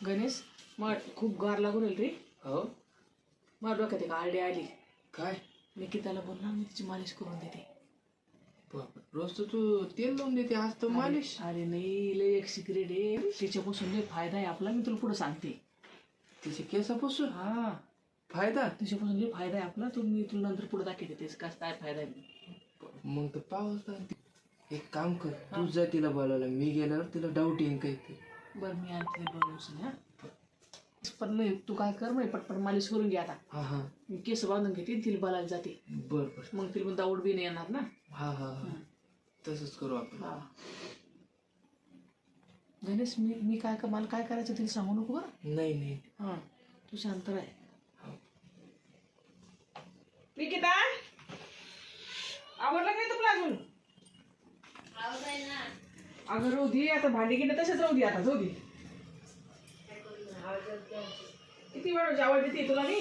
गणेश मग खूप गार लागून राहील रे. हो मला डोक्यात एक आयडिया आली. काय निकिताला बोलणार मी तिची मालिश करून देते. रोज तर तू तेल लावून देते, आज तर मालिश. अरे नाही, लय एक सिक्रेट आहे, तिच्यापासून लय फायदा आहे आपला. मी तुला पुढे सांगते. तिचे केसापासून हा फायदा? तिच्यापासून लय फायदा आहे आपला. मी तुला नंतर पुढे दाखवते तेच काय फायदा आहे. मग तर पाऊस एक काम कर, तू जा तिला बोलावलं, मी गेल्यावर तिला डाऊट येईन काहीतरी. बरं मी आणते बनवून. हा पण नाही, तू काय कर मग पटपट मालिश करून घे आता. हा हा मी केस बांधून घेते, तिला बोलायला जाते. बर बर. मग तिला पण दाऊड बी नाही येणार ना. हा हा हा तसंच करू आपण. हा गणेश मी काय मला काय करायचं तिला सांगू नको बरं. नाही नाही. हा तू शांत राह. हो. निकिता आवडलं नाही तुला अजून? अगं राहू दे आता, भांडी गिंड तसेच राहू दे आता, जाऊ दे. किती वेळ आवड देते तुला मी?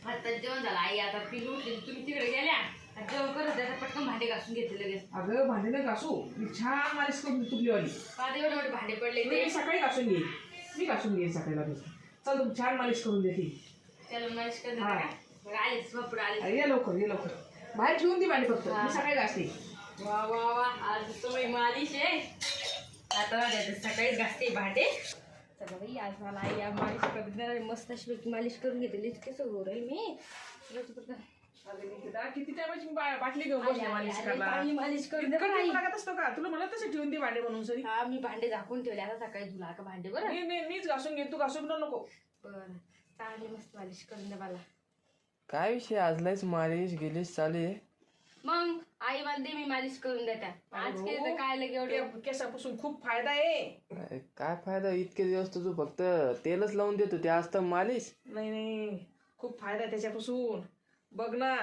आता जेवण झालं आई, आता पिली उठली, तुम्ही तिकडे गेल्या जेवण करत जाता, पटकन भांडे घासून घेतले लगेच. अगं भांडी नाही घासू, मी छान मालिश करून तुपलीवाली. पाच एवढे मोठे भांडे पडले ते. मी सकाळी घासून घे, मी घासून घेईन सकाळी लागेल. चल तू छान मालिश करून देते. त्याला मालिश कर देता का? मग आलेच भरपूर आले. ये लवकर ये लवकर, बाहेर ठेवून दे भांडी फक्त, मी सकाळी घासते. वा वा वा, आज तुम्ही मालिश आहे. आता सकाळीच घासते भांडे. चला बाई, आज मला आई मालिश करून देणार, मस्त अशी मालिश करून घेतली. इतके सगळं राहील मी. किती टायमाची बाटली घेऊन बसले मालिश करायला. मालिश करून इतकं टाइम लागत असतो का तुला? मला तसं ठेवून दे भांडे म्हणून सरी. हा मी भांडे झाकून ठेवले, आता सकाळी धुला का भांडे. बरं मीच घासून घे, तू घासून नको. बरं चांगली मस्त मालिश करून द्या मला. काय विषय आज लयच मालिश गेलीच चालू आहे. मग आई म्हणते मी मालिश करून देता. आज केलं तर काय लगे एवढं. केसापासून खूप फायदा आहे. काय फायदा? इतके दिवस तर तू फक्त तेलच लावून देत होते, आज तर मालिश. नाही खूप फायदा आहे त्याच्यापासून. बघ ना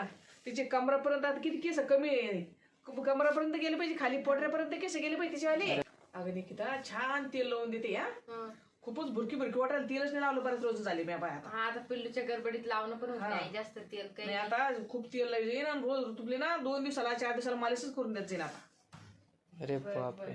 तिचे कमरापर्यंत आता किती केस कमी आहे. कमरापर्यंत गेले पाहिजे, खाली पोटऱ्यापर्यंत केस गेले पाहिजे तिच्यावाले. अगं निकिता छान तेल लावून देते. हा खूपच भुरकी वाटायला तेलच नाही लावलं, बऱ्याच रोज झाले मी बाय आता. हा आता पिल्लूच्या गडबडीत लावणं पण होत नाही जास्त तेल काही. नाही आता खूप तेल लावायचे ना, रोज तुपले ना 2 दिवसाला 4 दिवसाला मालिशच करून द्यायचे ना आता. अरे बापरे,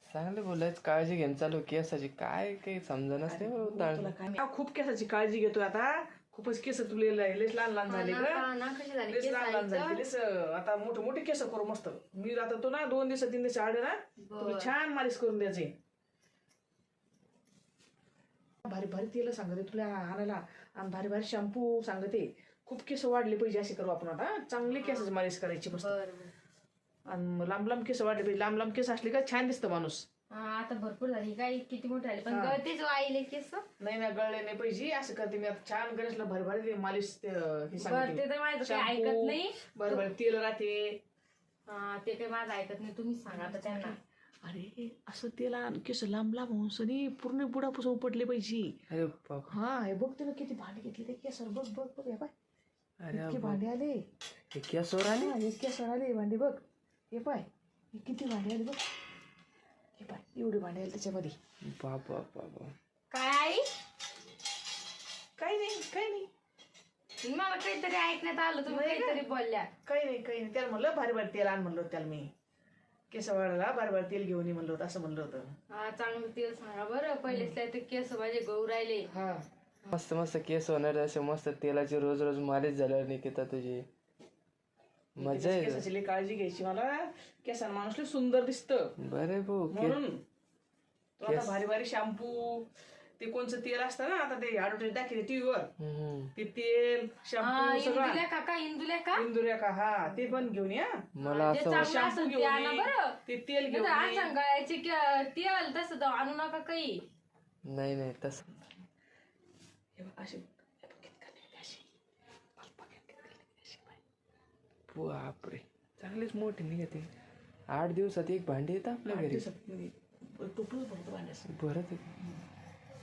चांगले बोलायच. काळजी घेऊन चालू केसाची, काय काही समजा नसते. तुला काय खूप केसाची काळजी घेतोय आता. खूपच केस तुले लहान लहान झाले ग. लहान लहान झाले आता, मोठे केस करू मस्त. मी आता तो ना 2 दिवस 3 दिवस आड ना तुला छान मालिश करून द्यायचे. भारी भारी तेल सांगते तुला आणायला, आणि भारी भारी शॅम्पू सांगते. खूप केस वाढले पाहिजे असे करू आपण आता. चांगले केसाची मालिश करायची मस्त. आणि लांब केस वाढले पाहिजे. लांब केस असले का छान दिसतं माणूस. आता भरपूर झाली काय, किती मोठे झाले पण गळतेच आईले केस. नाही ना गळले नाही पाहिजे असं करते मी आता. छान गणेशला भारी भारी मालिश हे सांगते. ते तर माझं काही ऐकत नाही. भारी भारी तेल राहते. ते काही माझं ऐकत नाही, तुम्हीच सांगा आता त्यांना. अरे असं तेल केस लांब होऊन सनी पूर्ण बुडापासून उपटले पाहिजे. अरे बाप. हा हे बघ तुला किती भांडे घेतले ते केसर. बघ बघ बघ हे पाय इतके भांडे आले. हे केसवर आले. हे केसर आले भांडे. बघ हे पाय हे किती भांडे आले. बघ हे पाय एवढे भांडे आले त्याच्यामध्ये. बाबा बाबा. काय आई? काही नाही मला काहीतरी ऐकण्यात आलं, तुम्ही काहीतरी बोलल्या. काही नाही त्याला म्हणलं भारी भारी तेल आण म्हणलं होतं त्याला मी. केस वाढायला भारी भारी तेल घेऊन ये म्हणलं होतं, असं म्हणलं होतं. हा चांगलं तेल सांगा बरं. पहिलेच ते केस माझे गळू राहिले. हा मस्त मस्त केस होणार असे मस्त तेलाची रोज मालिश झाल्यावर निकिता तुझी मजा आहे. केसाची काळजी घ्यायची मला. केसांना माणूस लय सुंदर दिसतं. बरे भाऊ. म्हणून तो आता भारी भारी शॅम्पू ते कोणचं तेल असतं ना, आता ते ऍडव्हर्टाईज दाखवते टीव्हीवर. ते तेल शॅम्पू सगळं इंदुल्या का हा ते पण घेऊन या. मला असं शॅम्पू घेऊन ते तेल घेऊन तेल तसं आणू नका काही. नाही तसं. बापरे, चांगलीच मोठी निघते. 8 दिवसात एक भांडी येतं आपल्या घरी.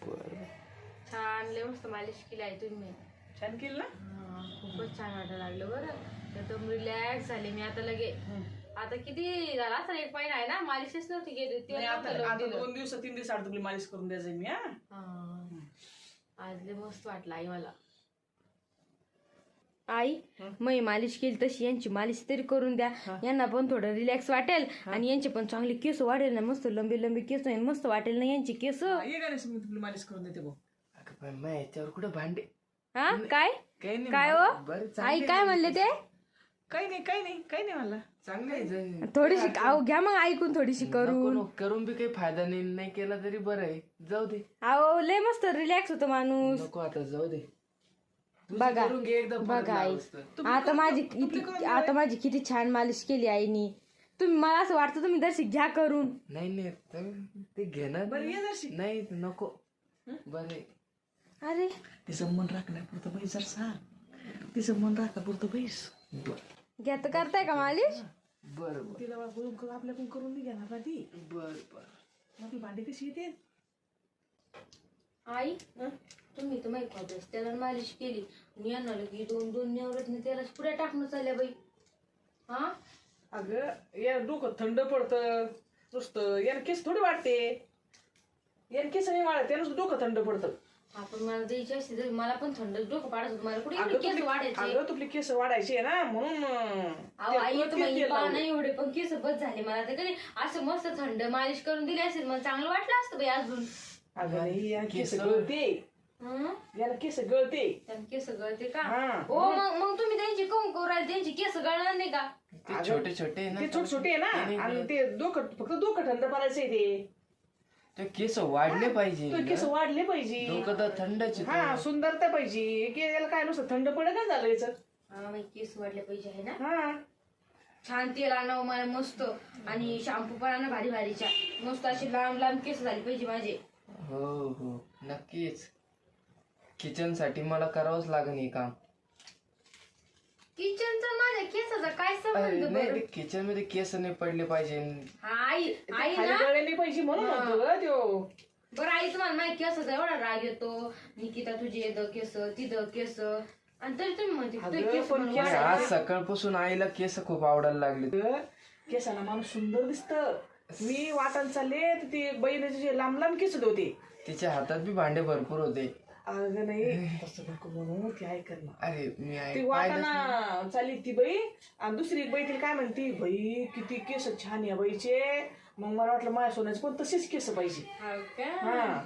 बरं छान लय मस्त मालिश केली आहे तुम्ही. छान केलं ना. खूपच छान वाटायला लागलं बरं. एकदम रिलॅक्स झाले मी आता लगे. आता किती झाला असं 1 महिना आहे ना, मालिशच नव्हती गेली. आता 2 दिवस 3 दिवस आड तुला मालिश करून द्यायचं मी. आज लय मस्त वाटलं आई मला. आई मी मालिश केली तशी यांची मालिश तरी करून द्या. यांना पण थोडं रिलॅक्स वाटेल आणि यांचे पण चांगले केस वाढेल ना. मस्त लंबे लंबे केस आहे, मस्त वाटेल ना यांची केस. ये गणेश मी तुला मालिश करून देते भाऊ. अगं पण मग याच्यावर कुठं भांडे हा काय काही नाही काय हो बरं आई काय म्हणले ते? काही नाही मला चांगलं आहे थोडीशी अहो घ्या मग ऐकून थोडीशी करून. करून बी काही फायदा नाही केला तरी बरं आहे. जाऊ दे अहो लय मस्त रिलॅक्स होतो माणूस. नको आता जाऊ दे. तुझी बघा करून घे एकदा परत बघा आई लावूस तर. आता माझी किती छान मालिश केली आईनी. तुम्ही मला असं वाटतं तुम्ही दर्शी घ्या करून. नाही ते घेणार बरं ये जरशी. नाही नको बरे. अरे तिचं मन राखण्यापुरतं बैस जर सांग. तिचं मन राखण्यापुरतं बैस. घ्या तर करताय का मालिश? बर तिला आपल्याकडून करून नाही घेणार ना ती. बर मग ती भांडी कशी येते? आई तुम्ही तर माहिती खोबरेस त्याला मालिश केली आणि यांना लगी 2-2 नेवरत्न त्याला पुढे टाकणं चालल्या बाई. हा अगं या डोकं थंड पडतं नुसतं. यानं केस थोडी वाटते. यानं केस नाही वाढत, त्यानं डोकं थंड पडतं. आपण मला द्यायची असते तरी मला पण थंड डोकं पाडत होतं. मला कुठे अगं एवढे केस वाढायचे. अगं तुपली केस वाढायची आहे ना म्हणून अहो आई तुम्ही नाही एवढे पण केस बस झाले. मला तर कधी असं मस्त थंड मालिश करून दिली असेल मला चांगलं वाटलं असतं बाई अजून. अगं नाही या केस गळते. याला केस गळते. त्यांचे केस गळते का? हा. हो मग तुम्ही त्यांची कोण करू राहिले? त्यांची केस गळणार नाही का? ते छोटे छोटे आहे ना ते छोटे छोटे आहे ना आणि ते फक्त डोकं थंड पडायचंय ते केस वाढले पाहिजे तो केस वाढले पाहिजे. डोकं तर थंडच आहे. हा सुंदरता पाहिजे की याला काय नुसतं थंड पडे काय झालं याचं. हा मग केस वाढले पाहिजे आहे ना. हा छान तेल आणावं मला मस्त आणि शॅम्पू पण आणा भारी भारीच्या. मस्त अशी लांब लांब केस झाली पाहिजे माझे. हो नक्कीच. किचन साठी मला करावंच लागेल हे काम. किचनचा माझ्या केसाचा काय संबंध नाही बरं? ते किचन मध्ये केस नाही पडले पाहिजे. हा, आई खाली ना गळले नाही पाहिजे म्हणून म्हणतो ग त्यो. बरं आई तुम्हाला माझ्या केसाचा एवढा राग येतो. निकिता तुझे येतं केस तिथं केस आणि तरी तुम्ही म्हणते तुझे अगं, केस पण म्हणून केस- वाढायचे. आज सकाळपासून आईला केस खूप आवडायला लागले. केसाला माणूस सुंदर दिसत. मी वाटायला चालले तर ते बहिणीचे जे लांब लांब केस होते. तिच्या हातात बी भांडे भरपूर होते. अगं नाही तसं नको म्हणून ती ऐकत ना. अरे मी ती वाटाणा चालली ती बाई आणि दुसरी बाई तिला काय म्हणती, बाई किती केस छान या बाईचे. मग मला वाटलं माझ्या सोन्याचे पण तसेच केस पाहिजे. हा का? हा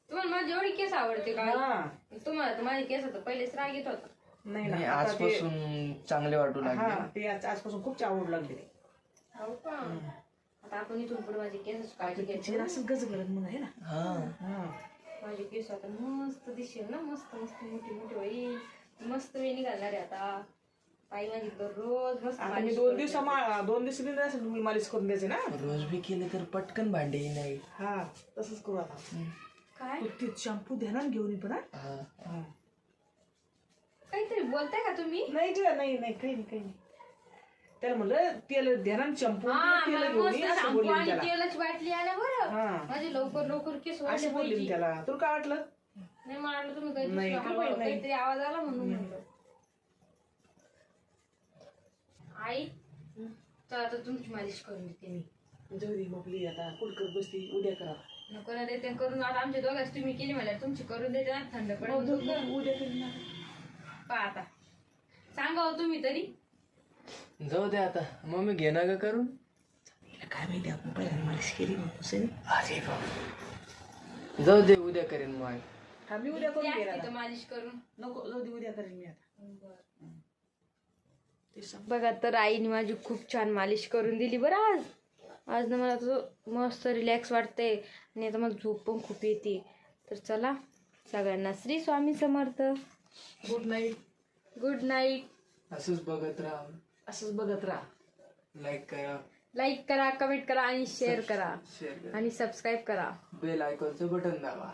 तुम्हाला माझी एवढी केस आवडते का? हा तुम्हाला तर माझे केस तर पहिलेच राग येत होता. नाही नाही, ना आता ते आजपासून चांगले वाटू लागले. हा ते आजपासून खूप आवड लागली. हो का? आता आपण इथून पुढे माझी केस काळजी घ्यायची. चेहरा असं गज गलत म्हणून आहे ना. हा माझे केस आता मस्त दिसेल ना. मस्त मस्त मोठी मोठी बाई मस्त वेळ निघालणार आहे आता. आई माझी दररोज मस्त आता मी मालिश 2 करते. दिवस असेल तुम्ही मालिश करून द्यायचे ना. रोज बी केले तर पटकन भांडे नाही. हा तसंच करू आता. काय तू ते शॅम्पू ध्यानात घेऊन ये पण हा. हा. हा. काहीतरी बोलताय का तुम्ही? नाही ग नाही काही नाही. त्याला म्हणलं तेल ध्यानात शॅम्पू हा, तेल मला घेऊन मस्त ये असं shampoo बोलली मी आणि त्याला. तेलाची बाटली आल्या बरं. हा माझे लवकर लवकर केस वाढले असं बोलली मी पाहिजे. त्याला. तुला काय वाटलं? नाही मला वाटलं तुम्ही नाही, काहीतरी का बाई, हळूहळू नाही. काहीतरी आवाज आला म्हणून म्हणलं. आई तर आता तुमची मालिश करून देते मी. जाऊ दे मोकली आता कुडकर बसती उद्या करा. नको ना देते करून. आता आमच्या दोघांच तुम्ही केली मला तुमची करून देते ना. थंड पडेल उद्या करीन ना. पहा आता सांगा हो तुम्ही तरी. जाऊ दे आता. मम्मी घे ना ग करून. तिला काय माहिती आपण पहिल्यांदा मालिश केली म्हणतो. अरे बाबा जाऊ दे उद्या करेन मग. हा मी उद्या करून द्या घेणार तिथं मालिश करून. नको जाऊ दे उद्या करेन मी आता. ते सांग. बघा तर आईने माझी खूप छान मालिश करून दिली बरं आज. आज ना मला तर मस्त रिलॅक्स वाटतंय आणि आता मला झोप पण खूप येते. तर चला सगळ्यांना Shri Swami Samarth. Good night. Good night. असंच बघत राहा. असंच बघत राहा. लाईक करा, लाईक करा, कमेंट करा आणि शेअर करा शेअर करा, आणि सबस्क्राईब करा. बेल आयकॉनचं बटन दाबा.